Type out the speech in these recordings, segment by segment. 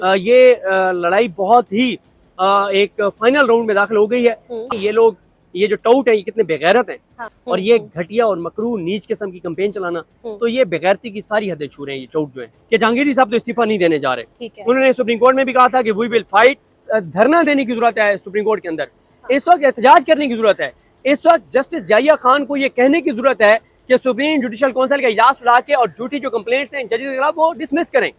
ये लड़ाई बहुत ही एक फाइनल राउंड में दाखिल हो गई है। ये लोग, ये जो टाउट है, ये कितने बेगैरत हैं। हाँ, और ये घटिया और मकरू नीच किस्म की कैंपेन चलाना, तो ये बेगैरती की सारी हदें छू रहे हैं ये टाउट जो है। कि जहांगीरी साहब तो इस्तीफा नहीं देने जा रहे। उन्होंने सुप्रीम कोर्ट में भी कहा था कि वी विल फाइट, धरना देने की जरूरत है सुप्रीम कोर्ट के अंदर। इस वक्त एहतजाज करने की जरूरत है। इस वक्त जस्टिस जाहिया खान को ये कहने की जरूरत है कि सुप्रीम जुडिशल काउंसिल का इजलास बुला के और झूठी जो कंप्लेंट्स हैं जजेस के खिलाफ वो डिसमिस करें।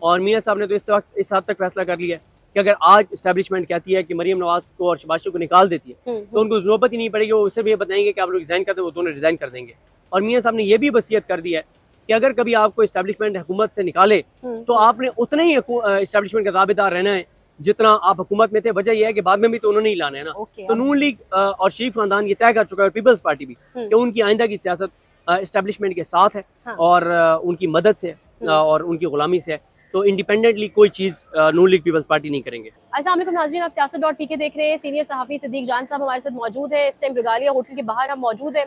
और मियां साहब ने तो इस वक्त इस हद तक फैसला कर लिया है कि अगर आज एस्टैब्लिशमेंट कहती है कि मरियम नवाज को और शहबाज शरीफ को निकाल देती है तो उनको जरूरत ही नहीं पड़ेगी, वो उससे भी ये बताएंगे कि आप लोग रिजाइन करते हैं, वो दोनों रिजाइन कर देंगे। और मियां साहब ने यह भी वसीयत कर दी है कि अगर कभी आपको एस्टैब्लिशमेंट हुकूमत से निकाले तो आपने उतना ही एस्टैब्लिशमेंट का दावेदार रहना है जितना आप हुकूमत में थे। वजह यह है कि बाद में भी तो उन्होंने ही लाना है ना। तो नून लीग और शरीफ खानदान ये तय कर चुका है, पीपल्स पार्टी भी, कि उनकी आइंदा की सियासत एस्टैब्लिशमेंट के साथ है और उनकी मदद से और उनकी गुलामी से है। तो इंडिपेंडेंटली कोई चीज़ नून लीग पीपल्स पार्टी नहीं करेंगे। अस्सलाम वालेकुम नाज़रीन, आप siyaset.pk देख रहे हैं। सीनियर सहाफ़ी सिद्दीक जान साहब हमारे साथ मौजूद है। इस टाइम रिगालिया होटल के बाहर हम मौजूद हैं।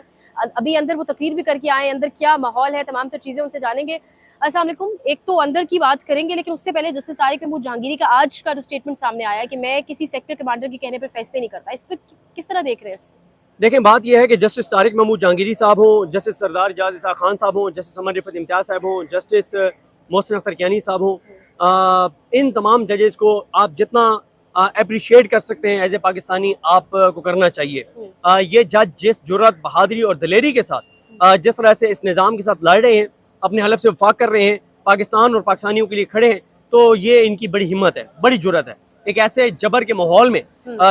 अभी अंदर वो तकरीर भी करके आए, अंदर क्या माहौल है, तमाम तो चीज़ें उनसे जानेंगे। अस्सलाम वालेकुम, एक तो अंदर की बात करेंगे, लेकिन उससे पहले जस्टिस तारिक महमूद जहांगीरी का आज का जो स्टेटमेंट सामने आया है कि मैं किसी सेक्टर कमांडर के कहने पर फैसले नहीं करता, इस पर किस तरह देख रहे हैं इसको? देखें, बात यह है कि जस्टिस तारिक महमूद जहांगीरी साहब हों, जस्टिस सरदार एजाज इसा खान साहब हों, जस्टिस अमर रिफत इम्तियाज़ साहब हों, जस्टिस मोहसिन अख्तर कियानी साहब हों, इन तमाम जजेस को आप जितना अप्रिशिएट कर सकते हैं एज ए पाकिस्तानी आपको करना चाहिए। ये जज जिस जुर्रत, बहादुरी और दलेरी के साथ जिस तरह से इस निज़ाम के साथ लड़ रहे हैं, अपने हलफ से वफाक कर रहे हैं, पाकिस्तान और पाकिस्तानियों के लिए खड़े हैं, तो ये इनकी बड़ी हिम्मत है, बड़ी जुर्रत है। एक ऐसे जबर के माहौल में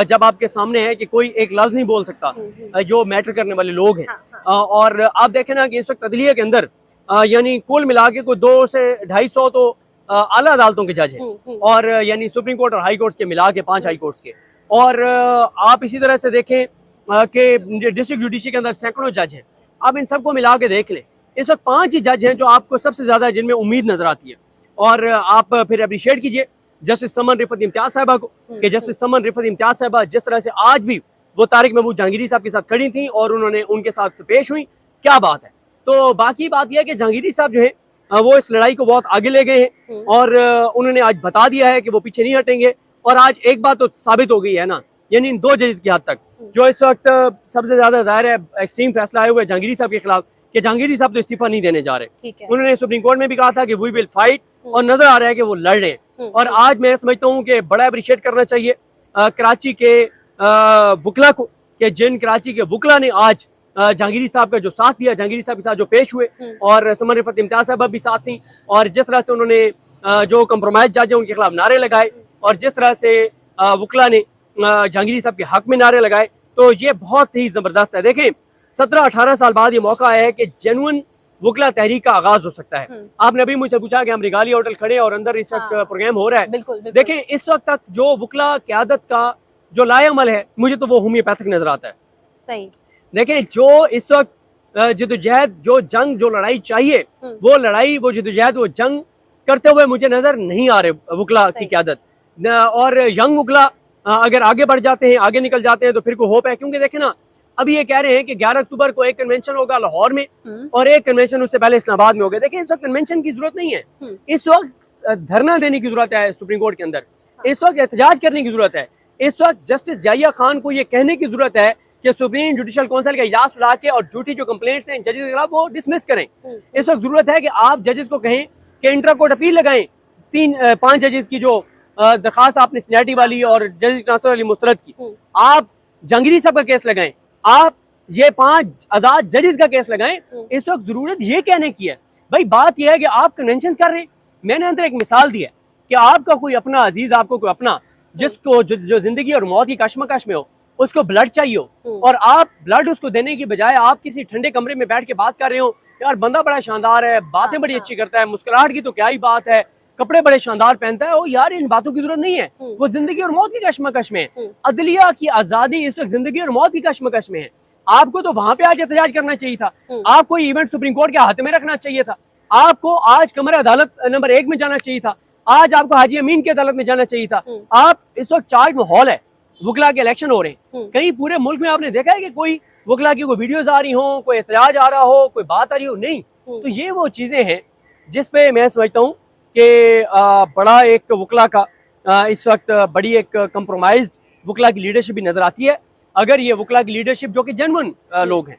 जब आपके सामने है कि कोई एक लफ्ज़ नहीं बोल सकता जो मैटर करने वाले लोग हैं। और आप देखें ना कि इस वक्त अदलिया के अंदर यानी कुल मिला के कोई 200 से 250 तो आला अदालतों के जज हैं, और यानी सुप्रीम कोर्ट और हाई कोर्ट के मिला के 5 हाई कोर्ट्स के। और आप इसी तरह से देखें कि डिस्ट्रिक्ट जुडिशरी के अंदर सैकड़ों जज हैं। आप इन सबको मिला के देख लें, इस वक्त 5 ही जज हैं जो आपको सबसे ज़्यादा जिनमें उम्मीद नजर आती है। और आप फिर अप्रिशिएट कीजिए जस्टिस समन रिफत इम्तियाज़ साहबा को कि जस्टिस समन रिफत इम्तियाज़ साहबा जिस तरह से आज भी वो तारिक महमूद जहांगीरी साहब के साथ खड़ी थी और उन्होंने उनके साथ पेश हुई, क्या बात है। तो बाकी बात यह है कि जहांगीरी साहब जो है वो इस लड़ाई को बहुत आगे ले गए हैं और उन्होंने आज बता दिया है कि वो पीछे नहीं हटेंगे। और आज एक बात तो साबित हो गई है ना, यानी इन 2 जजेस की हद तक जो इस वक्त सबसे ज्यादा जाहिर है एक्सट्रीम फैसला आया हुआ है जहांगीरी साहब के खिलाफ कि जहांगीरी साहब तो इस्तीफा नहीं देने जा रहे। उन्होंने सुप्रीम कोर्ट में भी कहा था कि वी विल फाइट, और नजर आ रहा है कि वो लड़ रहे हैं। और आज मैं समझता हूँ कि बड़ा अप्रिशिएट करना चाहिए कराची के वकला को, कि जिन कराची के वकला ने आज जहांगीरी साहब का जो साथ दिया, जहांगीरी साहब के साथ जो पेश हुए, और समर रिफत इम्तियाज़ साहब भी साथ थी, और जिस तरह से उन्होंने जो कंप्रोमाइज जज है उनके खिलाफ नारे लगाए, और जिस तरह से वकला ने जहांगीरी साहब के हक में नारे लगाए, तो ये बहुत ही जबरदस्त है। देखें, 17-18 साल बाद ये मौका आया है कि जेन्युइन वकला तहरीक का आगाज हो सकता है। आपने अभी मुझसे पूछा कि हम रिगालिया होटल खड़े और अंदर इस वक्त प्रोग्राम हो रहा है। बिल्कुल। देखें, इस वक्त तक जो वकला क़यादत का जो लाएअमल है, मुझे तो वो होम्योपैथिक नजर आता है। सही। देखें, जो इस वक्त जिदोजहद, जो जंग, जो लड़ाई चाहिए, वो लड़ाई, वो जिदोजहद, वो जंग करते हुए मुझे नजर नहीं आ रहे वकला की क़यादत। और यंग वकला अगर आगे बढ़ जाते हैं, आगे निकल जाते हैं, तो फिर कोई होप है। क्योंकि देखें ना, अभी ये कह रहे हैं कि 11 अक्टूबर को एक कन्वेंशन होगा लाहौर में और एक कन्वेंशन उससे पहले इस्लामाबाद में होगा। देखिए, इस वक्त कन्वेंशन की जरूरत नहीं है, इस वक्त धरना देने की जरूरत है सुप्रीम कोर्ट के अंदर, इस वक्त एहतजाज करने की जरूरत है। इस वक्त जस्टिस जाहिया खान को ये कहने की जरूरत है कि सुप्रीम जुडिशल काउंसिल का इजलास बुला के और झूठी जो कंप्लेंट्स हैं जजेस के खिलाफ वो डिसमिस करें। इस वक्त जरूरत है कि आप जजेस को कहें कि इंट्रा कोर्ट अपील लगाएं 5 जजेस की जो दरखास्त आपने सीनियरिटी वाली और जजेस ट्रांसफर वाली मुस्तरद की, आप जहांगीरी साहब का केस लगाएं, आप ये 5 आजाद जजेस का केस लगाएं। इस वक्त जरूरत ये कहने की है। भाई, बात यह है कि आप कन्वेंशन कर रहे हैं। मैंने अंदर एक मिसाल दी है कि आपका कोई अपना अजीज, आपको कोई अपना जिसको जो जिंदगी और मौत की कशमकश में हो, उसको ब्लड चाहिए हो, और आप ब्लड उसको देने की बजाय आप किसी ठंडे कमरे में बैठ के बात कर रहे हो, यार बंदा बड़ा शानदार है, बातें बड़ी अच्छी करता है, मुस्कुराहट की तो क्या ही बात है, कपड़े बड़े शानदार पहनता है, ओ यार इन बातों की जरूरत नहीं है। वो जिंदगी और मौत की कशमकश में है। अदलिया की आजादी इस वक्त जिंदगी और मौत की कशमकश में है। आपको तो वहां पे आज एहतजाज करना चाहिए था। आपको इवेंट सुप्रीम कोर्ट के हाथ में रखना चाहिए था। आपको आज कमरा अदालत नंबर 1 में जाना चाहिए था। आज आपको हाजी अमीन की अदालत में जाना चाहिए था। आप इस वक्त चार्ज माहौल है, वकला के इलेक्शन हो रहे हैं। कहीं पूरे मुल्क में आपने देखा है कि कोई वकला की कोई वीडियोस आ रही हो, कोई एहतजाज आ रहा हो, कोई बात आ रही हो? नहीं। तो ये वो चीजें हैं जिसपे मैं समझता हूँ कि बड़ा एक वकला का इस वक्त बड़ी एक कंप्रोमाइज वकला की लीडरशिप भी नजर आती है। अगर ये वकला की लीडरशिप जो कि जेन्युइन लोग हैं,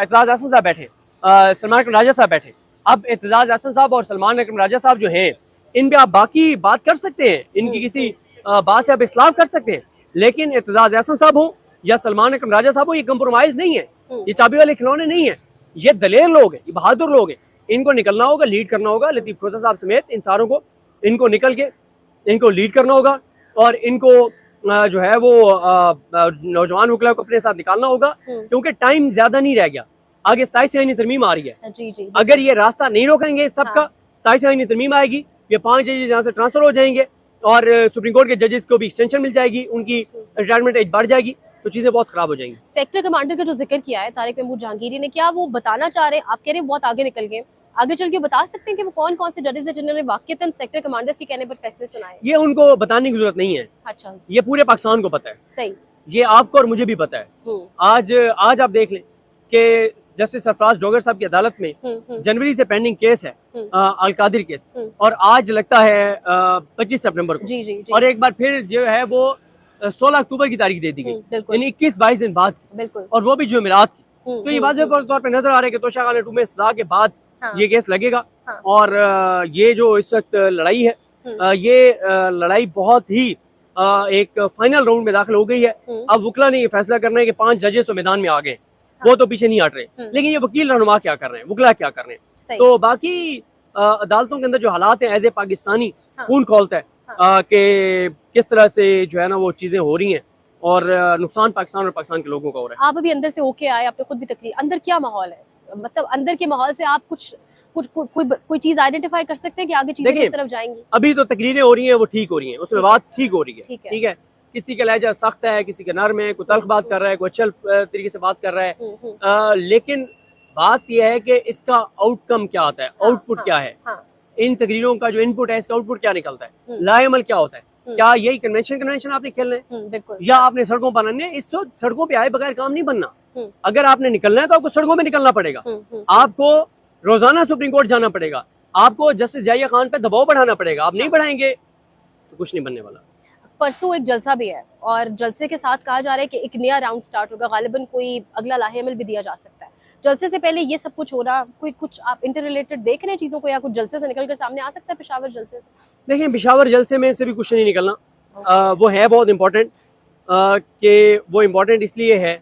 एतजाज अहसन साहब बैठे, सलमान अकरम राजा साहब बैठे, अब एतजाज अहसन साहब और सलमान अकरम राजा साहब जो हैं, इन पे आप बाकी बात कर सकते हैं, इनकी किसी बात से आप इख्तलाफ कर सकते हैं, लेकिन एतजाज अहसन साहब हो या सलमान अकरम राजा साहब हो, ये कंप्रोमाइज नहीं है, ये चाबी वाले खिलौने नहीं है, ये दलेर लोग हैं, ये बहादुर लोग हैं। इनको निकलना होगा, लीड करना होगा, लतीफ़ खोसा साहब समेत इन सारों को, इनको निकल के इनको लीड करना होगा और इनको जो है वो नौजवान वकला को अपने साथ निकालना होगा, क्योंकि टाइम ज्यादा नहीं रह गया। आगे 27 आईनी तरमीम आ रही है, जी। अगर ये रास्ता नहीं रोकेंगे इस सबका, 27 आईनी तरमीम आएगी, ये 5 जजेस यहाँ से ट्रांसफर हो जाएंगे और सुप्रीम कोर्ट के जजेस को भी एक्सटेंशन मिल जाएगी, उनकी रिटायरमेंट एज बढ़ जाएगी, तो चीजें बहुत खराब हो जाएंगी। सेक्टर कमांडर का जो जिक्र किया है तारिक महमूद जहांगीरी ने, क्या वो बताना चाह रहे हैं, आप कह रहे हैं बहुत आगे निकल गए, आगे चल के बता सकते हैं कि वो कौन कौन से जजेस हैं जिन्होंने वाकईतन सेक्टर कमांडर्स के कहने पर फैसले सुनाए? ये उनको बताने की जरूरत नहीं है, अच्छा, ये पूरे पाकिस्तान को पता है, सही, ये आपको और मुझे भी पता है। आज आप देख लें कि जस्टिस सरफराज डोगर साहब की अदालत में जनवरी से पेंडिंग केस है, अलकादिर केस, और आज लगता है 25 सितंबर को, जी। और एक बार फिर जो है वो 16 अक्टूबर की तारीख दे दी गई, यानी 21-22 दिन बाद, और वो भी जुमेरात थी। तो ये वाज़ेह तौर पर नजर आ रहा है कि तोशा खान 2 में सजा के बाद ये केस लगेगा, और ये जो इस वक्त लड़ाई है, ये लड़ाई बहुत ही एक फाइनल राउंड में दाखिल हो गई है। अब वकला ने ये फैसला करना है कि 5 जजेस तो मैदान में आ गए, वो तो पीछे नहीं हट रहे, लेकिन ये वकील रहनुमा क्या कर रहे हैं, वकला क्या कर रहे हैं। तो बाकी अदालतों के अंदर जो हालात हैं एज ए पाकिस्तानी खून खोलता है कि किस तरह से जो है ना वो चीजें हो रही हैं, और नुकसान पाकिस्तान और पाकिस्तान के लोगों का हो रहा है। आप अभी अंदर से होके आए, आपने खुद भी तकरीर, अंदर क्या माहौल है, मतलब अंदर के माहौल से आप कोई चीज आइडेंटिफाई कर सकते हैं कि आगे चीजें किस तरफ जाएंगी? अभी तो तकरीरें हो रही हैं, वो ठीक हो रही हैं, उसमें बात ठीक हो रही है, ठीक है। किसी का लहजा सख्त है, किसी का नर्म है, कोई तल्ख बात कर रहा है, कोई अच्छे तरीके से बात कर रहा है, लेकिन बात यह है कि इसका आउटकम क्या आता है, आउटपुट क्या है, इन तकरीरों का जो इनपुट है इसका आउटपुट क्या निकलता है, लाएमल क्या होता है, क्या यही कन्वेंशन आपने खेलना है, या आपने सड़कों पर बनने, इस वक्त सड़कों पे आए बगैर काम नहीं बनना। अगर आपने निकलना है तो आपको सड़कों में निकलना पड़ेगा, आपको रोजाना सुप्रीम कोर्ट जाना पड़ेगा, आपको जस्टिस जाहिया खान पे दबाव बढ़ाना पड़ेगा, आप नहीं बढ़ाएंगे तो कुछ नहीं बनने वाला। परसों एक जलसा भी है, और जलसे के साथ कहा जा रहा है कि एक नया राउंड स्टार्ट होगा, गालिबन कोई अगला लाहेअमल भी दिया जा सकता है। जलसे से पहले ये सब कुछ हो रहा, कोई कुछ आप इंटर रिलेटेड देख रहे हैं चीज़ों को, या कुछ जलसे से निकल कर सामने आ सकता है पेशावर जलसे से? देखिए, पेशावर जलसे में से भी कुछ नहीं निकलना, वो है बहुत इम्पोर्टेंट, कि वो इम्पोर्टेंट इसलिए है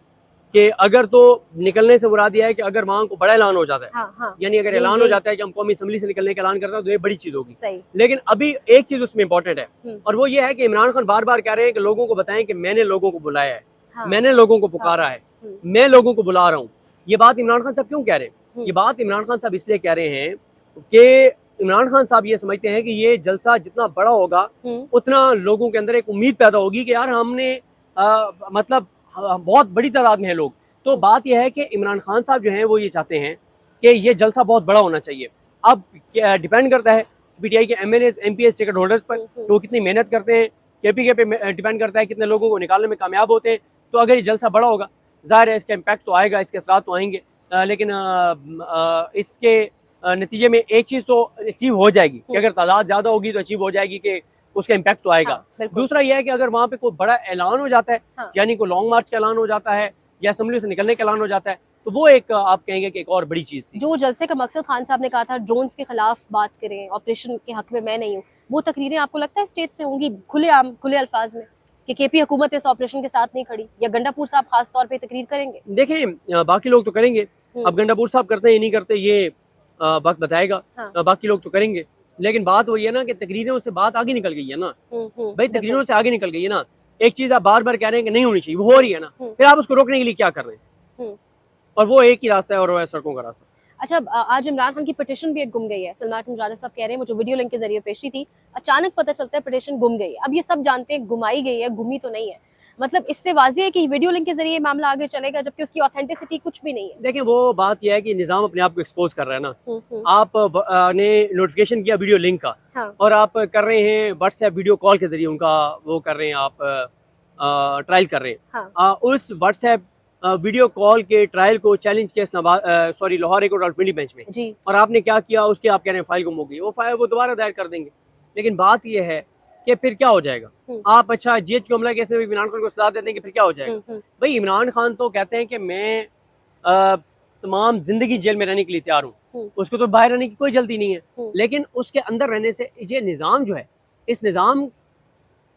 कि अगर तो निकलने से मुराद यह है कि अगर वहाँ को बड़ा ऐलान हो जाता है, यानी अगर ऐलान हो जाता है कि हम कौमी असम्बली से निकलने का ऐलान करते हैं, तो ये बड़ी चीज़ होगी। लेकिन अभी एक चीज़ उसमें इम्पोर्टेंट है, और वो ये है कि इमरान खान बार बार कह रहे हैं कि लोगों को बताएं कि मैंने लोगों को बुलाया है, मैंने लोगों को पुकारा है, मैं लोगों को बुला रहा हूँ। ये बात इमरान खान साहब क्यों कह रहे हैं? ये बात इमरान खान साहब इसलिए कह रहे हैं कि इमरान खान साहब ये समझते हैं कि ये जलसा जितना बड़ा होगा उतना लोगों के अंदर एक उम्मीद पैदा होगी कि यार हमने मतलब बहुत बड़ी तादाद में है लोग। तो बात यह है कि इमरान खान साहब जो हैं वो ये चाहते हैं कि ये जलसा बहुत बड़ा होना चाहिए। अब डिपेंड करता है पीटीआई के एमएनएस एमपीएस टिकट होल्डर्स पर, तो वो कितनी मेहनत करते हैं, केपीके पे डिपेंड करता है कितने लोगों को निकालने में कामयाब होते हैं। तो अगर ये जलसा बड़ा होगा, ज़ाहिर है इसका इम्पैक्ट तो आएगा, इसके असरात तो आएंगे, लेकिन इसके नतीजे में एक चीज़ तो अचीव हो जाएगी कि अगर तादाद ज़्यादा होगी तो अचीव हो जाएगी कि उसका इम्पैक्ट तो आएगा। दूसरा यह है कि अगर वहाँ पे कोई बड़ा ऐलान हो जाता है, यानी कोई लॉन्ग मार्च का ऐलान हो जाता है या असेंबली से निकलने का ऐलान हो जाता है, तो वो एक आप कहेंगे कि एक और बड़ी चीज़ थी। जो जलसे का मकसद खान साहब ने कहा था ड्रोन्स के खिलाफ बात करें, ऑपरेशन के हक में मैं नहीं हूँ, वो तकरीरें आपको लगता है स्टेट से होंगी खुले अल्फाज में कि केपी हुकूमत इस ऑपरेशन के साथ नहीं खड़ी, या गंडापुर साहब खास तौर पे तकरीर करेंगे? देखें, बाकी लोग तो करेंगे, अब गंडापुर साहब करते हैं या नहीं करते ये वक्त बताएगा, बाकी लोग तो करेंगे, लेकिन बात वही है ना कि तकरीरों से बात आगे निकल गई है ना भाई, तकरीरों से आगे निकल गई है ना। एक चीज़ आप बार बार कह रहे हैं कि नहीं होनी चाहिए, वो हो रही है ना, फिर आप उसको रोकने के लिए क्या कर रहे हैं? और वो एक ही रास्ता है, और वो है सड़कों का रास्ता। अच्छा, आज इमरान खान की पिटीशन भी एक गुम गई है, सलमान राजा साहब कह रहे हैं, मुझे वीडियो लिंक के जरिए पेशी थी, अचानक पता चलता है पिटीशन गुम गई है। अब ये सब जानते हैं गुमाई गई है, गुमी तो नहीं है, मतलब इससे वाज़ेह है कि वीडियो लिंक के जरिए मामला आगे चलेगा, जबकि उसकी ऑथेंटिसिटी कुछ भी नहीं है। देखें, वो बात यह है कि निज़ाम अपने आप को एक्सपोज कर रहा है ना। आप ने नोटिफिकेशन किया वीडियो लिंक का, और आप कर रहे हैं व्हाट्सएप वीडियो कॉल के जरिए उनका वो कर रहे हैं, आप ट्रायल कर रहे हैं। उस व्हाट्सएप वीडियो कॉल के ट्रायल को चैलेंज किया लाहौर कोर्ट ऑफ मिली बेंच में जी। और आपने क्या किया, उसके आप कह रहे हैं फाइल गुम हो गई, वो फाइल वो दोबारा दायर कर देंगे। लेकिन बात यह है कि फिर क्या हो जाएगा। आप अच्छा GH हमला केस में भी इमरान खान को सजा दे देंगे, फिर क्या हो जाएगा। भाई इमरान खान तो कहते हैं कि मैं तमाम जिंदगी जेल में रहने के लिए तैयार हूँ, उसको तो बाहर रहने की कोई जल्दी नहीं है, लेकिन उसके अंदर रहने से ये निज़ाम जो है, इस निज़ाम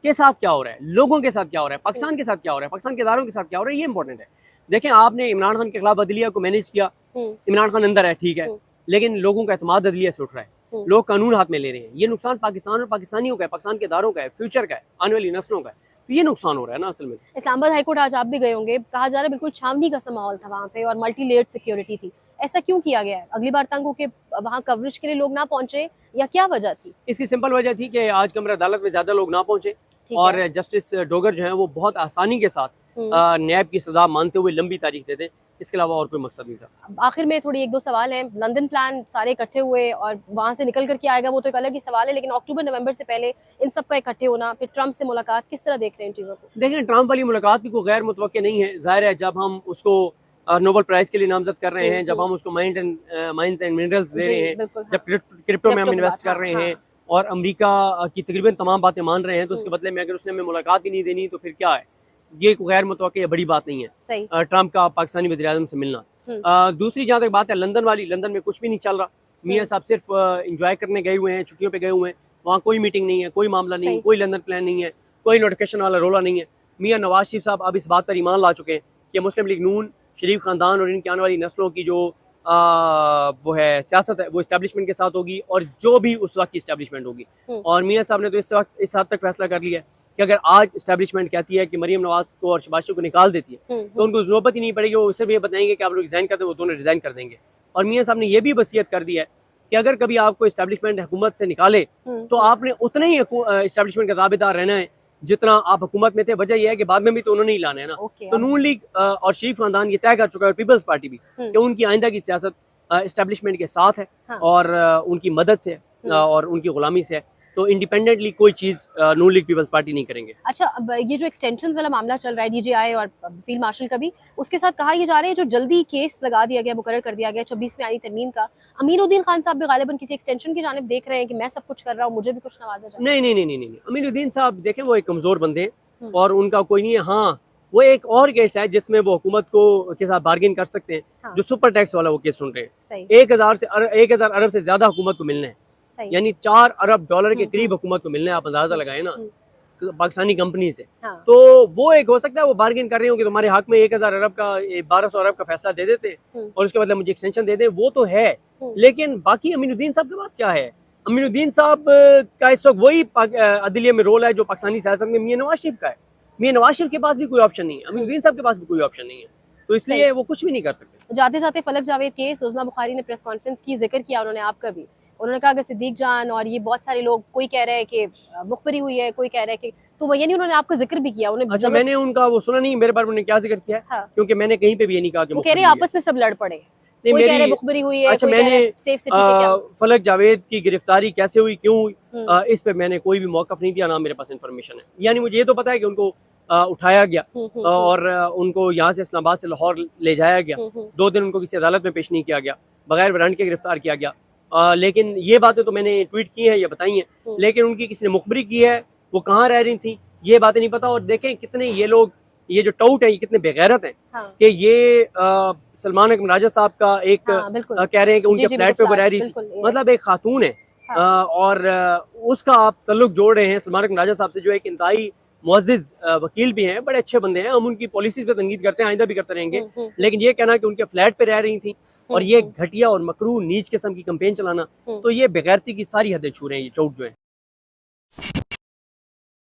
के साथ क्या हो रहा है, लोगों के साथ क्या हो रहा है, पाकिस्तान के साथ क्या हो रहा है, पाकिस्तान के इदारों के साथ क्या हो रहा है, ये इंपॉर्टेंट है। देखें, आपने इमरान खान के खिलाफ अदलिया को मैनेज किया, इमरान खान अंदर है, ठीक है, लेकिन लोगों का एतमाद अदलिया से उठ रहा है, लोग कानून हाथ में ले रहे हैं। ये नुकसान पाकिस्तान और पाकिस्तानियों का है, पाकिस्तान के इदारों का है, फ्यूचर का है, आने वाली नस्लों का है, तो ये नुकसान हो रहा है ना असल में। इस्लामाबाद हाईकोर्ट आज आप भी गए होंगे, कहा जा रहा है बिल्कुल छावनी का सा माहौल था वहाँ पे और मल्टी लेयर्ड सिक्योरिटी थी। ऐसा क्यों किया गया है? अगली बार तंग होके वहाँ कवरेज के लिए लोग ना पहुंचे या क्या वजह थी? इसकी सिंपल वजह थी कि आज कमरा अदालत में ज्यादा लोग ना पहुंचे और जस्टिस डोगर जो है वो बहुत आसानी के साथ नैब की सजा मानते हुए लंबी तारीख देते। इसके अलावा और कोई मकसद नहीं था। आखिर में थोड़ी एक दो सवाल हैं। लंदन प्लान सारे इकट्ठे हुए और वहाँ से निकल करके आएगा, वो तो एक अलग ही सवाल है, लेकिन अक्टूबर नवंबर से पहले इन सब का इकट्ठे होना, फिर ट्रम्प से मुलाकात, किस तरह देख रहे हैं इन चीज़ों को? देखें, ट्रम्प वाली मुलाकात भी कोई गैर मुतवक्के नहीं है। जाहिर है, जब हम उसको नोबेल प्राइज के लिए नामजद कर रहे हैं, जब हम उसको माइंस एंड मिनरल्स दे रहे हैं, जब क्रिप्टो में हम इन्वेस्ट कर रहे हैं और अमेरिका की तकरीबन तमाम बातें मान रहे हैं, तो उसके बदले में अगर उसने हमें मुलाकात ही नहीं देनी तो फिर क्या है? ये गैर मुतवक्के बड़ी बात नहीं है ट्रम्प का पाकिस्तानी वज़ीर-ए-आज़म से मिलना। दूसरी जहाँ तक बात है लंदन वाली, लंदन में कुछ भी नहीं चल रहा। मियाँ साहब सिर्फ इंजॉय करने गए हुए हैं, छुट्टियों पे गए हुए हैं, वहाँ कोई मीटिंग नहीं है, कोई मामला नहीं, कोई लंदन प्लान नहीं है, कोई नोटिफिकेशन वाला रोला नहीं है। मियाँ नवाज शरीफ साहब अब इस बात पर ईमान ला चुके हैं कि मुस्लिम लीग नून, शरीफ ख़ानदान और इनकी आने वाली नस्लों की जो वो है सियासत है, वो इस्टेब्लिशमेंट के साथ होगी और जो भी उस वक्त की इस्टेब्लिशमेंट होगी। और मियाँ साहब ने तो इस वक्त इस हद तक फैसला कर लिया है कि अगर आज इस्टेब्लिशमेंट कहती है कि मरीम नवाज को और शहबाज शरीफ को निकाल देती है तो उनको ज़रूरत ही नहीं पड़ेगी, वो उससे भी बताएंगे कि आप लोग रिज़ाइन करते हैं, वो दोनों रिज़ाइन कर देंगे। और मियाँ साहब ने यह भी वसीयत कर दी है कि अगर कभी आपको इस्टेब्लिशमेंट हुकूमत से निकाले तो आपने उतने ही इस्टेब्लिशमें का ताबेदार रहना है जितना आप हुकूमत में थे। वजह यह है कि बाद में भी तो उन्होंने ही लाना है ना। तो नून लीग और शरीफ खानदान ये तय कर चुका है, पीपल्स पार्टी भी, कि उनकी आइंदा की सियासत इस्टेब्लिशमेंट के साथ है और उनकी मदद से और उनकी गुलामी से है। तो इंडिपेंडेंटली कोई चीज़ नून लीग पीपल्स पार्टी नहीं करेंगे। अच्छा, अब ये जो एक्सटेंशंस वाला मामला चल रहा है DJI और फील्ड मार्शल का भी, उसके साथ कहा यह जा रहा है जो जल्दी केस लगा दिया गया, मुकर्रर कर दिया गया 26 में आई तरमीम का, अमीनुद्दीन खान साहब भी गालिबन किसी एक्सटेंशन की जानिब देख रहे हैं कि मैं सब कुछ कर रहा हूँ, मुझे भी कुछ नवाजा जाए। नहीं, अमीनुद्दीन साहब देखें वो एक कमज़ोर बंदे हैं और उनका कोई नहीं है। हाँ, वो एक और केस है जिसमें वो हुकूमत को के साथ बार्गेन कर सकते हैं, जो सुपर टैक्स वाला वो केस सुन रहे हैं। 1000 अरब से ज्यादा हुकूमत को मिलने हैं, यानी 4 अरब डॉलर के करीब हुकूमत को मिलने हैं। आप अंदाजा लगाए ना पाकिस्तानी कंपनी से। तो वो एक हो सकता है वो बार्गेन कर रहे हो कि तुम्हारे हक में 1000 अरब का 1200 अरब का फैसला दे देते और उसके बदले मुझे एक्सटेंशन दे दें, वो तो है। लेकिन बाकी अमीनुद्दीन साहब के पास क्या है? अमीनुद्दीन साहब का इस वक्त वही अदलिया में रोल है जो पाकिस्तानी सियासत में मियां नवाज शरीफ का है। मियां नवाज शरीफ के पास भी कोई ऑप्शन नहीं है, अमीनुद्दीन साहब के पास भी कोई ऑप्शन नहीं है, तो इसलिए वो कुछ भी नहीं कर सकते। जाते जाते फलक जावेद केस, उज़मा बुखारी ने प्रेस कॉन्फ्रेंस की, जिक्र किया उन्होंने आपका भी। उन्होंने कहा कि सिद्दीक जान और ये बहुत सारे लोग, कोई कह रहे हैं कि मुखबरी हुई है, कोई कह रहे हैं कि, तो यानी उन्होंने आपका जिक्र भी किया। अच्छा, मैंने उनका वो सुना नहीं, मेरे बारे में उन्होंने क्या जिक्र किया है? क्योंकि मैंने कहीं पे भी ये नहीं कहा कि वो कह रहे हैं आपस में सब लड़ पड़े, कोई कह रहे मुखबरी हुई है। अच्छा, मैंने फलक जावेद की गिरफ्तारी कैसे हुई, क्यों हुई, इस पे मैंने कोई भी मौक़िफ़ नहीं दिया, ना मेरे पास इन्फॉर्मेशन है। यानी मुझे ये तो पता है कि उनको उठाया गया और उनको यहाँ से इस्लामाबाद से लाहौर ले जाया गया, 2 दिन उनको किसी अदालत में पेश नहीं किया गया, बगैर वारंट के गिरफ्तार किया गया। लेकिन ये बातें तो मैंने ट्वीट की हैं, ये बताई हैं, लेकिन उनकी किसी ने मुखबरी की है, वो कहाँ रह रही थी, ये बातें नहीं पता। और देखें कितने ये लोग, ये जो टाउट है, ये कितने बेगैरत हैं कि ये सलमान अकबर राजा साहब का एक कह रहे हैं कि उनके फ्लैट पे वो रह रही थी, मतलब एक खातून है और उसका आप तल्लुक जोड़ रहे हैं सलमान अकबर राजा साहब से, जो एक इंतहाई मुअज़्ज़िज़ वकील भी हैं, बड़े अच्छे बंदे हैं। हम उनकी पॉलिसीज़ पे तनकीद करते हैं, आइंदा भी करते रहेंगे, लेकिन ये कहना कि उनके फ्लैट पे रह रही थी और ये घटिया और मकरूह नीच किस्म की कैंपेन चलाना, तो ये बेगैरती की सारी हदें छू रहे हैं ये टाउट जो है।